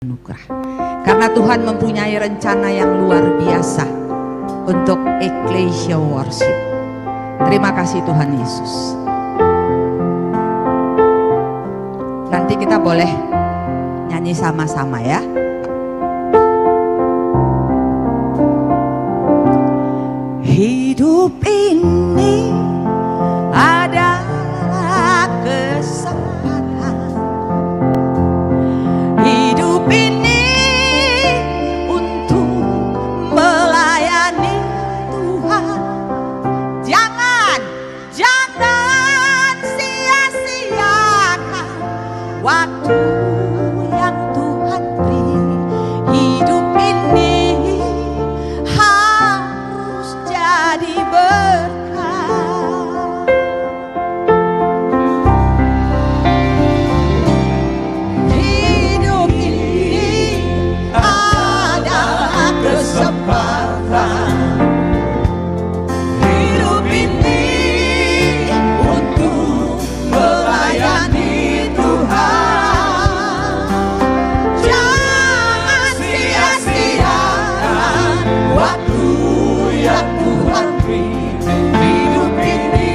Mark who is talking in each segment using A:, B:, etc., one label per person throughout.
A: anugerah. Karena Tuhan mempunyai rencana yang luar biasa untuk Ecclesia Worship. Terima kasih Tuhan Yesus. Nanti kita boleh nyanyi sama-sama ya. Hidup ini adalah kesempatan. Hidup ini untuk melayani Tuhan. Jangan sia-siakan waktu yang Tuhan beri. Hidup ini harus jadi berkat. Hidup ini adalah kesempatan. Hidup ini untuk melayani Tuhan. Jangan sia-siakan waktu yang Tuhan beri. Hidup ini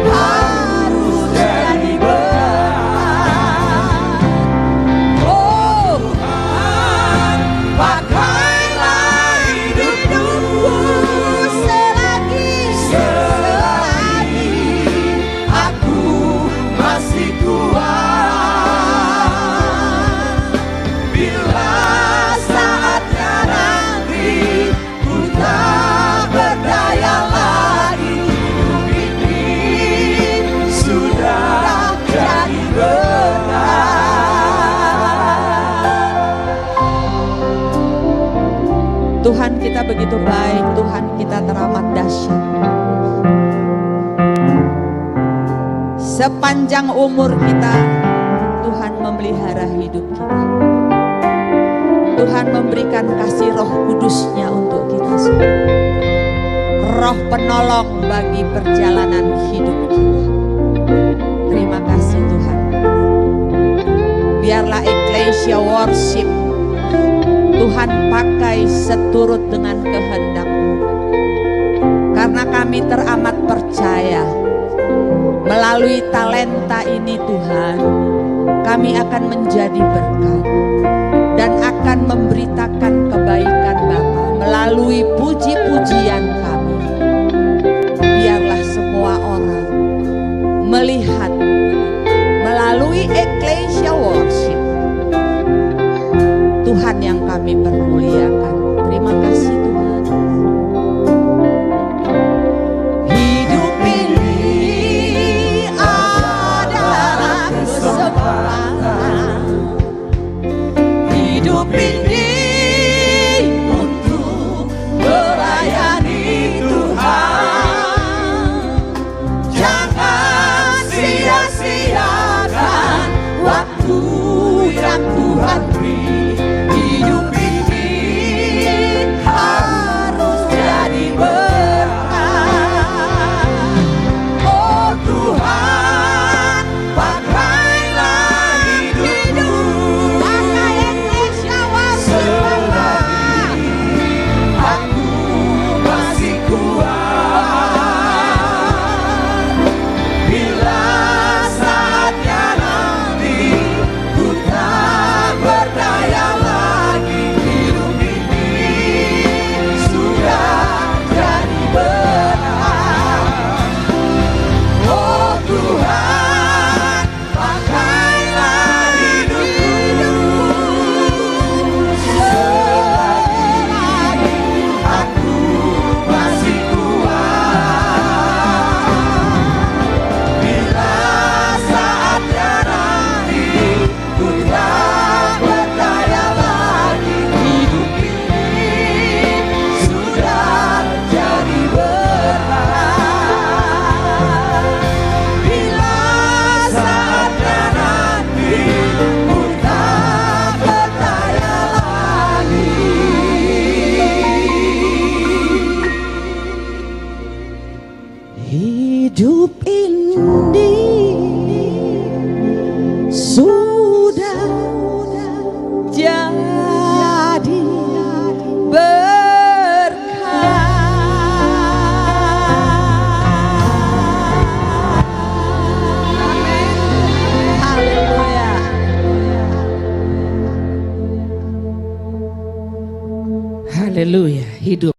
A: harus jadi berkat. Oh Tuhan, pakailah hidupku selagi aku masih kuat. Bila saatnya nanti ku tak berdaya lagi, hidup ini sudah jadi berkat. Tuhan kita begitu baik, Tuhan kita teramat dahsyat. Sepanjang umur kita, Tuhan memelihara hidup kita. Tuhan memberikan kasih Roh Kudus-Nya untuk kita semua. Roh penolong bagi perjalanan hidup kita. Terima kasih Tuhan. Biarlah Ecclesia Worship Tuhan pakai seturut dengan kehendak-Mu. Karena kami teramat percaya melalui talenta ini Tuhan, kami akan menjadi berkat dan akan memberitakan kebaikan Bapa melalui puji-pujian kami. Biarlah semua orang melihat melalui Ecclesia Worship Tuhan yang kami permuliakan. Terima kasih Tuhan. Hidup ini adalah kesempatan. Hidup ini untuk melayani Tuhan. Jangan sia-siakan waktu yang Tuhan beri. Hidup ini harus jadi berkat. Oh Tuhan, pakailah hidupku
B: Haleluya, hidup.